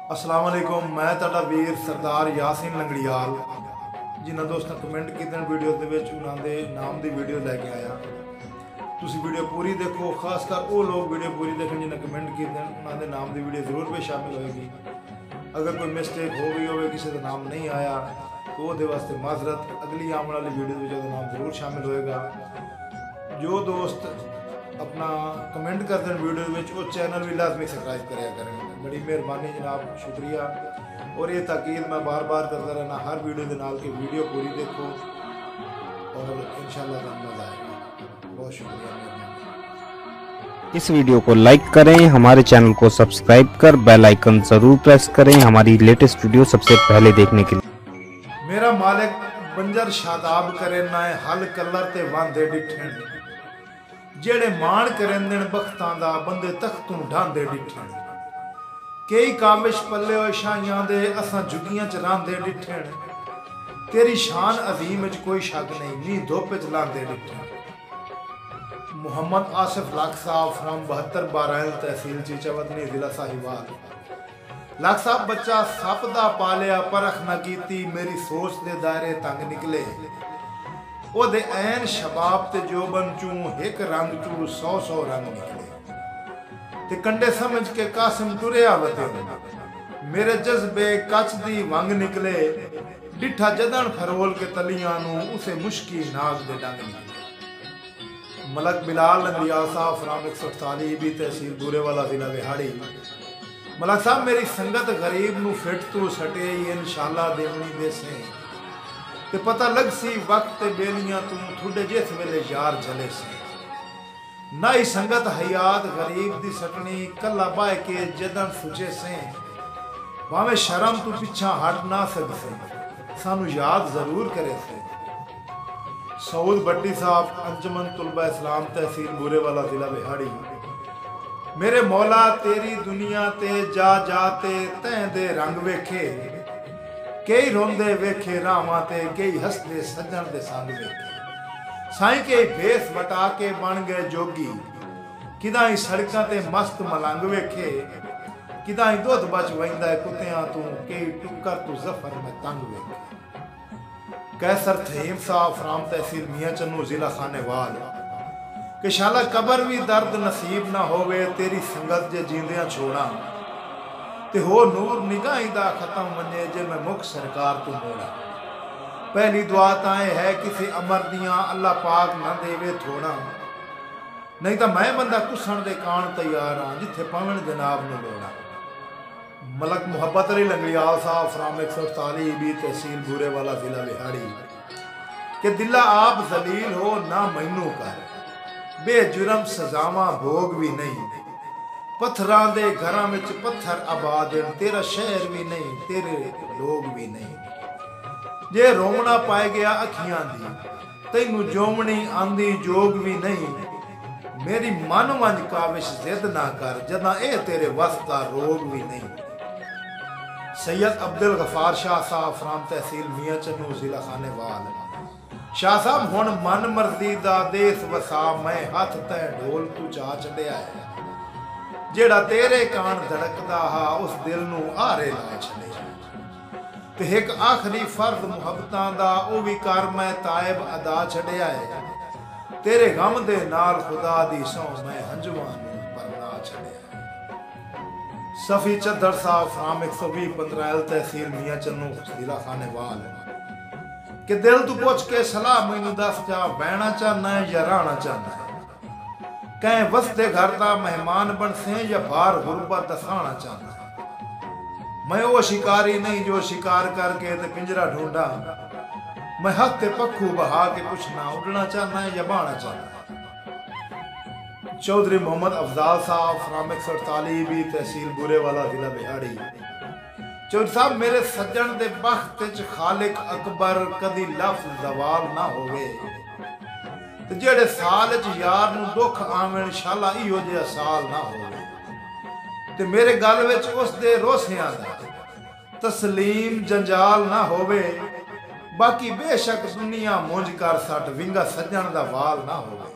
अस्सलाम वालेकुम, मैं तुहाडा वीर सरदार यासीन लंगड़ियाल जिन्होंने दोस्तों कमेंट किए वीडियो के उन्होंने नाम की वीडियो लैके आया। तुसी वीडियो पूरी देखो, खासकर वो लोग वीडियो पूरी देखें जिन्हें कमेंट किए उन्होंने नाम की वीडियो जरूर भी शामिल होएगी। अगर कोई मिसटेक हो गई हो किसी का नाम नहीं आया तो वो वास्ते माजरत, अगली आने वाली वीडियो में नाम जरूर शामिल होएगा। जो दोस्त अपना कमेंट करते हैं वीडियो में वो चैनल भी लाजमी सब्सक्राइब कराया करें। बड़ी मेहरबानी जनाब, शुक्रिया। और ये ताकीद मैं बार बार करता रहना हर वीडियो के नाल की वीडियो पूरी देखो और इंशाल्लाह मज़ा आएगा। बहुत शुक्रिया। इस वीडियो को लाइक करें, हमारे चैनल को सब्सक्राइब कर बेल आइकन जरूर प्रेस करें हमारी लेटेस्ट वीडियो सबसे पहले देखने के लिए। मेरा मालिक बंजर शादाब करे ना हल कलर ते वांदे डिठन, जेड़े मान करेंदे बख्तां दा बंदे तख्तों ढांदे डिठन। कई कामिश पल्ले होए शाहियां दे असां झुगियां च रांदे डिठन। तेरी शान अजीम च कोई शक नहीं, नी धोप च लांदे डिठन। मोहम्मद आसिफ लाख साहब फ्रॉम 72 बाराइल तहसील चीचावतनी जिला साहिवाल। लाख साहब बच्चा सप दा पालिया परख न कीती, मेरी सोच दे दायरे तंग निकले। ओदे ऐन शबाब ते जोबन चू एक रंग चू 100 रंग निकले। ते कंडे समझ के कासिम टुरिया वते, मेरे जज्बे कच दी वंग निकले। डिठा जदन फरोल के तलियां नू उसे मुश्की नाग दे डंग निकले। मलक बिलाल लंगड़ियाल साहब फ्राम 148 भी तहसील बुरेवाला जिला बिहाड़ी। मलक साहब मेरी संगत गरीब नू फिट तू सटे इंशाल्लाह देवनी देसे। ते पता लग सी वक्त ते बेलियां तू थुडे जिस वेले यार जले से। नाई संगत हयात गरीब दी सटनी, कला बाय के जदन सुचे से। भावे शर्म तू पिछा हट ना सकसे, सानू याद जरूर करे से। सऊद भट्टी साहब अंजुमन तुलबा इस्लाम तहसील बुरेवाला जिला बिहाड़ी। मेरे मौला तेरी दुनिया ते जा जाते तैं दे रंग वेखे। कई रोंदे वेखे रावां ते, कई हसदे सजन दे संग वेखे। साईं के भेस वटा के बन गए जोगी, किदाई सड़कां ते मस्त मलंग वेखे। किदाई दुध बच वैंदा कुत्तियां तू, कई टुक्कर तू जफर में तंग वेखे। कैसर थहीम साहब फ्राम तहसील मियां चन्नू जिला खानेवाल। कि शाला कबर भी दर्द नसीब ना होवे, तेरी संगत जे जींदियां छोड़ा। ते हो नूर निगाही दा खत्म वने, जे मैं मुख सरकार तू मोड़ा। पहली दुआ ताए है किसी अमर दियां, अल्लाह पाक ना देवे थोड़ा। नहीं तो मैं बंदा कुसण दे कान तैयार हाँ, जिथे पवन जनाब नू लोड़ा। मलक मुहब्बत अली लंगड़ियाल साहब फ्राम 148 भी तहसील बुरेवाला जिला बिहाड़ी। कि दिला आप जलील हो ना मैनू कर, बेजुर्म सजावां भोग भी नहीं। पत्थरां दे घरां विच पत्थर आबाद, तेरा शहर भी नहीं तेरे लोग भी नहीं। जे रोवना पाए गया अखियां दी, तैनू जोमनी आंदी जोग भी नहीं। मेरी मन वंज काविश जिद ना कर, जदा ए तेरे वस दा रोग भी नहीं। सैयद अब्दुल गफार शाह साहब फ्राम तहसील मियां चन्नू जिला खानेवाल। शाह साहब हुण मन मर्जी दा देस वसा, मैं हथ तै ढोल तू चा चढ़िया है। जेड़ा तेरे कान धड़कदा हा उस दिल नू आरे ला छड़े। ते एक आखिरी फर्ज मुहब्बतां दा ओ भी कर मैं तायब अदा छड़िया है। तेरे गम दे नाल खुदा दी सौ मैं हंजुआं नू परना छड़िया है। सफी चद्दर साहब फ्राम 120 पंद्राइल तहसील मियां चन्नू जिला खानेवाल। कि दिल तू पुछ के सलाह मैनू दस जा, बहना चाहना है या रहना चाहना है। कहीं वसते घर का मेहमान बन से या बाहर गुरबत दसाना चाहना। मैं वो शिकारी नहीं जो शिकार करके ते पिंजरा ढूंढा। मैं हथ ते पक्खू बहा के पुछना, उड़ना चाहना है या बहाना चाहना। चौधरी मोहम्मद अफजाल साहब फ्राम 148 भी तहसील बुरेवाला जिला बिहाड़ी। चौधरी साहब मेरे सज्जन दे बख्त च खालिक अकबर कदी लफ्ज जवाल ना होवे। ते जेड़े साल च यार नू दुख आवे शाला इहो जिहा साल ना होवे। ते मेरे गल विच उस दे रोसियां दा तस्लीम जंजाल ना होवे। बाकी बेशक दुनिया मुंज कर सट, विंगा सज्जन दा वाल ना होवे।